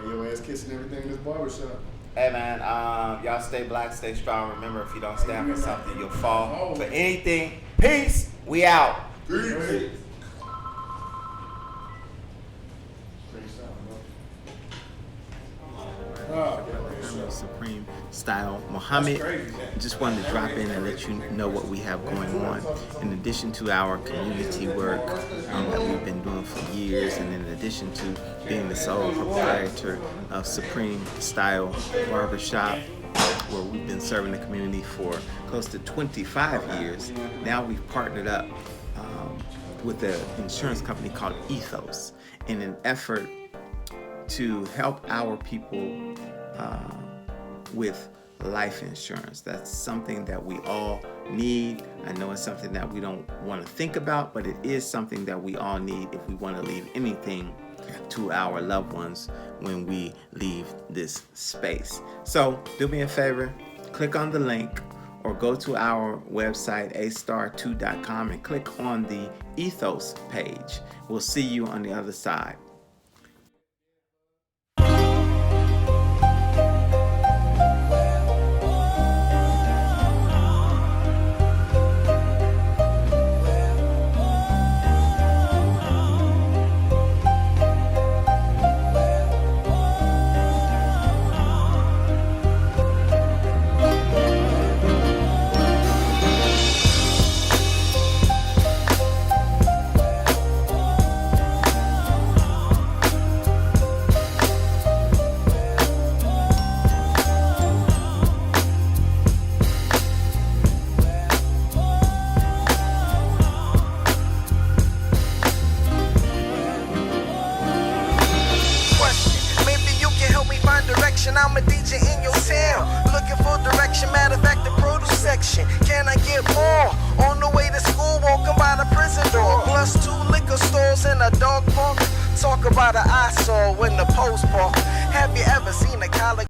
Hey, your ass kissing everything in this barbershop. Hey man, y'all stay black, stay strong. Remember, if you don't stand for something, you'll fall for anything. Peace. We out. Peace. Supreme Style Muhammad. Just wanted to drop in and let you know what we have going on. In addition to our community work that we've been doing for years, and in addition to being the sole proprietor of Supreme Style Barbershop, where we've been serving the community for close to 25 years, now we've partnered up with an insurance company called Ethos in an effort to help our people with life insurance. That's something that we all need. I know it's something that we don't want to think about, but it is something that we all need if we want to leave anything to our loved ones when we leave this space. So do me a favor, click on the link or go to our website astar2.com and click on the Ethos page. We'll see you on the other side. direction, I'm a DJ in your town. Looking for direction, matter of fact, the produce section. Can I get more? On the way to school, walking by the prison door. Plus 2 liquor stores and a dog park. Talk about an eyesore when the post park. Have you ever seen a college?